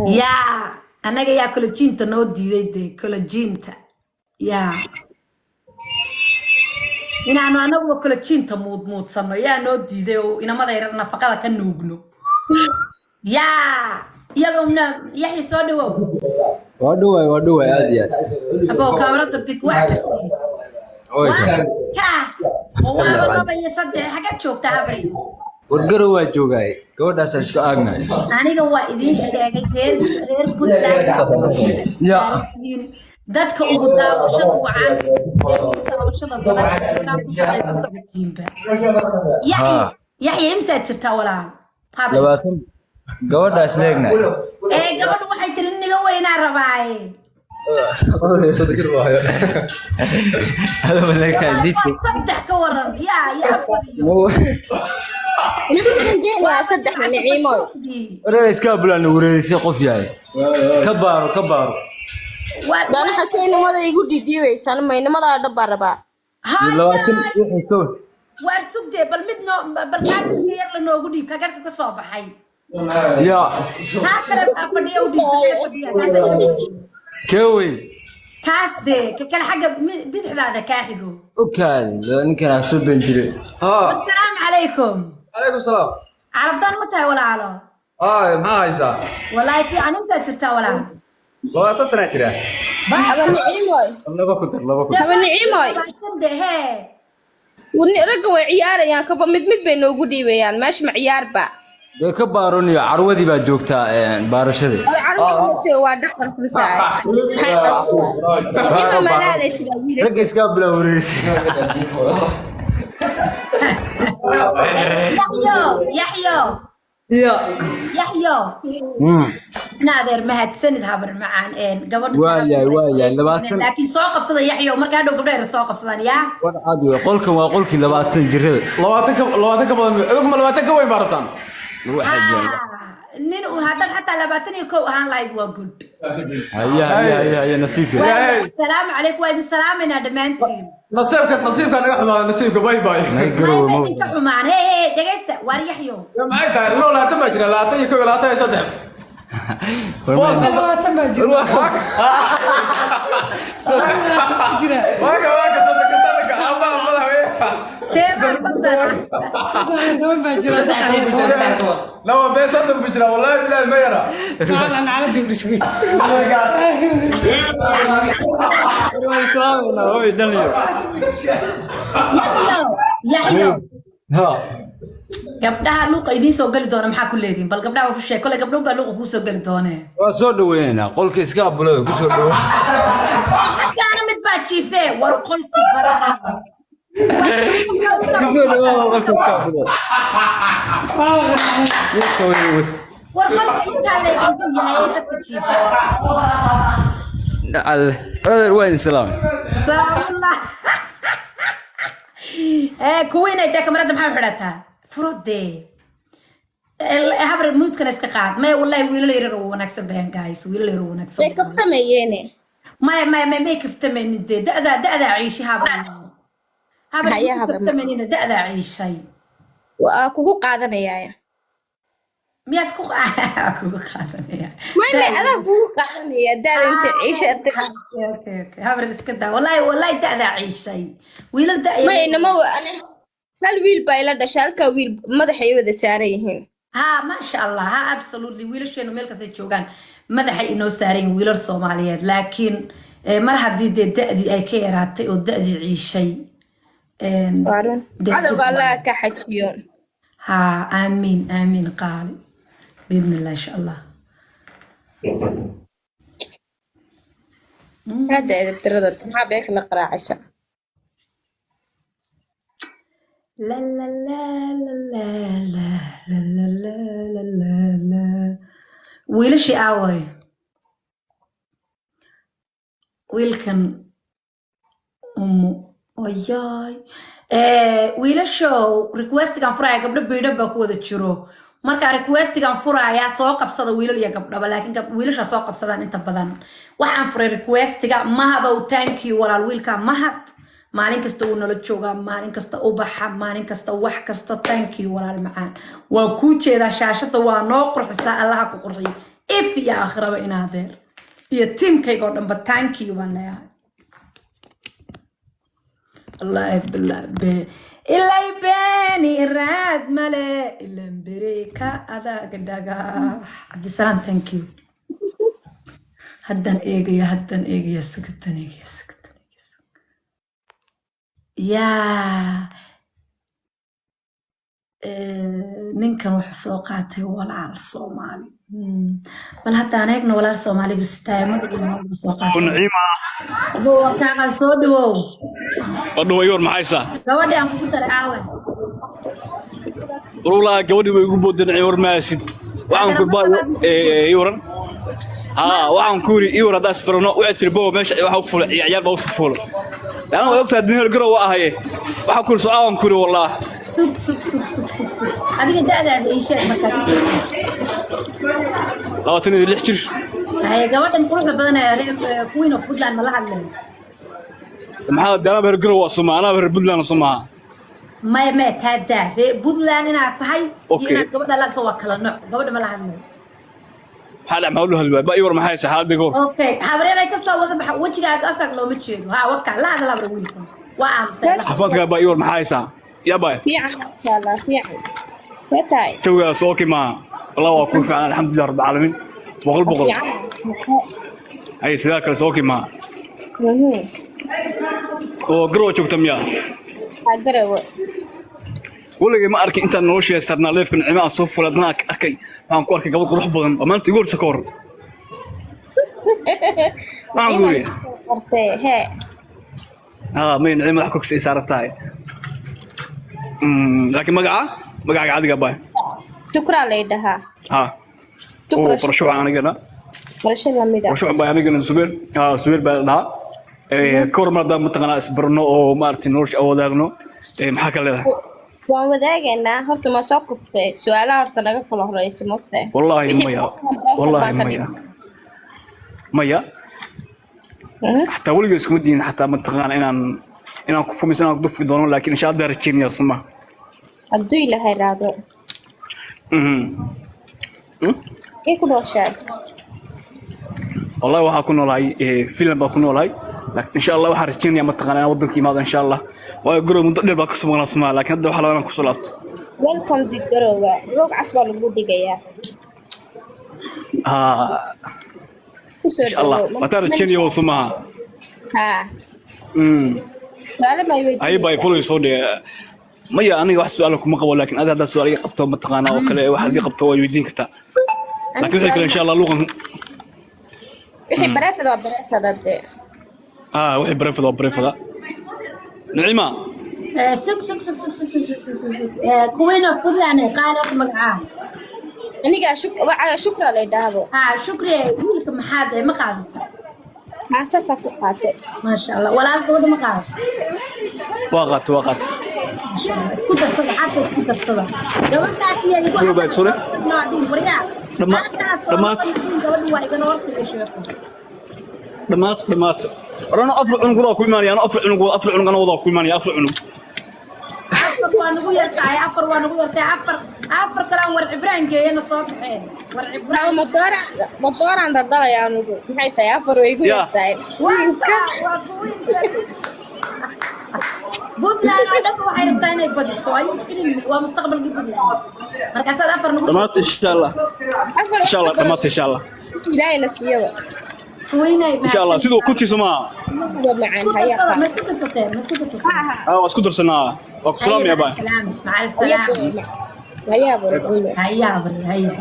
يا أنا جاي كولاجين تنودي دي كولاجين تا يا أنا وكولاجين تموت موت صنع يا نودي دي وإنا ما دايرنا فقط كنوجنو يا قومنا يا يسودو ودوي عادي أبو كاميرا بيك وعكسي كا والله ما بيصدق حاجات شوف تعبري ورقروا جوجاي كوداس اسكو اغنا aniga waa idin sheegay reer Puntland يا dadka ugu daawashada wacan daawashada badan ku socodsiinba yaxya imsa jirtaa walaal لباتن كوداس ليغنا gabadhu waxay tiri niga weynaa rabaaye هذا ملك ديت saddex ka waran yaa fadiyo نحن جينا صدق من نعيمه وريس كابلان وريس قف ياي كبارو أنا حكينا ماذا يقول دي أنا ما إنما دبر ربع لباتن وحي كون waar sugdee bal mid noo bal kaadka yar la noogu dhiib ka garka ka soo baxay يا taa kale fadhiya u dhiib كوي kaas dee ka kale xagga bidixdaada kaa xigo وكان نكنا سودن جري السلام عليكم عليكم السلام عرفتان متى ولا على ما هيسا والله في أنا مسافرتها ولا لو تصنع كده أبى نعيمه الله أبى نعيمه تنده هي ونرجع عيار يعني كبر مد بينه وجودي ويان ماشي مع عيار بقى كبارون يا عرودي با جوجتا بارشدي عارف وادخل في ساعة إما ملالش رجس قبل وريس يحيى نادر مهد سند هبر معان قبل وايا لكن سوق بصدا يحيى ومركا دو قبل سوق بصدا يا عادي قولكم وقولك لباتن جريد لواتك ادوكم لواتك وين بارتان نين وهذا حتى لباتني كو هان لايد وجود هيا نصيبك السلام عليكم وين السلام انا دمانتين نصيبك انا نصيبك باي باي قروا انت حمان هي دغيستا وار يحيى معي تاع لو لا تما جرى لا تي كو لا تي صدق بوس لا تما جرى واقع صدق ابا مدحوي لو بس صدق بجرى والله بالله ما يرى انا على دبر شوي يحيى ها gabdhaha luuqa idiin soo gali doona maxaa ku leediin bal gabdhaha u sheeg kole gabdhoon baa luuqa kuu soo gali doonee waa soo dhaweynaa qolka iska abulo ku soo dhawo xaggaana mid baa jiifee war qolku barada soo dhawo qolka iska abulo war qolka intaa leeyahay yahay dadka jiifa هذا وين السلام salaamullah kuwiina inta kamarada maxaa xidhataa furode habar muudkana iska qaad may wallahi wiilal yar oo wanaagsan baan guys wiilal yar oo wanaagsan way kaftamayeen ما كفتمني دأدا عيشي هذا كفتمني دأدا عيشي وأكو قادنيا ميات كوك قادنيا ما أنا كوك قادنيا دأدا أنت عيشة اوكي هبر اسكدا والله دأدا عيشي ويل دأ ما إنما أنا هل ويل بايلا دشالك ويل مدحي وذا ساريهن ها ما شاء الله ها absolutely ويل شنو ملك سيجوجان مدحي إنه سارين ويل الصوماليات لكن mar haddii dee da'dii ay ka yaraatay oo da'dii ciishay cadowga allah ka xajiyo haa aamiin qaali biidni illah insha allah hadda edabtirada maxaa beeka la qaraacaysa la la la la la la la la la la la wiilashii aaway wiilkan oyaay wiilashow requestigan furaya gabdho biidhan baa ku wada jiro markaa requestigan furaya soo qabsada wiilal iyo gabdhaba laakiin wiilasha soo qabsadaan inta badan waxaan furay requestiga mahadow thank you walaal wiilka mahad maalin kasta uu nala joogaa maalin kasta ubaxa maalin kasta wax kasta thank you walaal macaan waa kuu jeedaa shaashada waa noo qurxisaa allaha ku qurxiyo if يا آخر بينا هذير يا تيم كي قدام بتانكي وانا يا الله بالله إلا يباني الراد ملا إلا مبريكا هذا قداقا عبد السلام ثانك يو هدن إيجي سكتن إيجي يا ninkan wuxuu soo qaatay walaal Soomaali bal hadda anagna walaal Soomaali bistaay magaciisa wuxuu soo qaatay ونعيمة boo ka soo dhawow ودو يور محايسة gabadhi aan ku daray aawe والله قولي ويقول بود يور ماسد وعن كل باي يورن وعن كوري يور هذا سبرنا وعتربوا ماشي وحو فول عيال بوصف فول أنا وقتها الدنيا القروة هاي وحو كل سؤال كوري والله sug adiga da'daada ii sheeg markaa ku soo لو تني الحجر hay gabadhan quruxda badan ee queen of Puntland ma la hadlay محمد أنا بهرجروا وصمة أنا بهربدلنا وصمة ما taada Puntland inaad tahay Okay. inaad gabadha la soo kala nooc gabadha ma la hadlay حال عم أقول له هالبا باي يور محايسة حال دقول okay habreenay ka soo wada bax wajigaaga afkaaga looma jeedo ha warka la hadla bar wiilkan waa amsay حفظك باي يور محايسة يا باي في عن إن شاء الله في عن كتاي توي سوكي ما الله أكون فعلا الحمد لله رب العالمين بقول في عن أي سذاك سوكي ما وقروا شوف تميا أقرأ ولقي ما أركي أنت نوشي استرنا ليف من عماء صف ولدنا أكي ما أنكو أركي قبل روح بدن وما أنت يقول سكور ما أقولي هي مين عماء حكوك سيسارة تاي لكن مقع عادي قباي شكرا ليدها شكرا برشوع أنا قلنا برشا لميدا برشوع باي أنا قلنا سبير بلدها كور مرضى متقنا اسبرنو أو مارتين نورش أو داغنو محاكا لها waan wadaagaynaa horta ma soo kuftay su'aalaha horta laga falo horeysa moogtay والله ميا حتى ولقي اسكو مدين حتى متقنا inaan ku fumisan aan duf doono laakiin insha Allah rajeenaya suma hadduu ilaahay raado ku nooshaad والله waxaa ku noolahay film baa ku noolahay laakiin insha Allah waxaan rajeenaya mataqaanaa wadanka imaado insha Allah waa guro muddo dheer baa ka sugan suma laakiin hadda waxa la ku soo laabto welcome to garowa roog casbaa lagu dhigayaa insha Allah wataa rajeenaya suma su'aalo ma weydiin ay bay fulay soo dhee maya aniga wax su'aalo kuma qabo laakiin aad su'aal iga qabto mataqaanaa oo kale waxa iga qabto way weydiin kartaa laakiin insha Allah luqan wixii bareefada wixii bareefada نعيمة سك queen of Puntland qaalo magacaa aniga shukra leedahay shukri wiilka maxaad ma qaadataa aasasa ku qaatay ما شاء الله ولا القوة ما قال وقت ما شاء الله اسكت الصدى حتى اسكت الصدى لو انت هي كله باك سوري دمات أنا أفرع عنق وضع كل ماني أنا أفرع عنق أنا وضع كل ماني أفرع عنق وانا قوي يرتاي عفر كلام ورع بران جاي انا صوت حين ورع بران مطور عند الضوء يا نقول maxay tahay afar way igu yartaay Puntland oo dhan waxay rabtaa inay badiso ay filmi waa mustaqbalkii Puntland markaas aad afar nagu دمات إن شاء الله دمات إن شاء الله ilaahay na siiyo وينay إن شاء الله سيدو كنتي سما macaan haya ما اسكت الصوت اسكت سنة سلام يا باي مع السلامة هيا هيا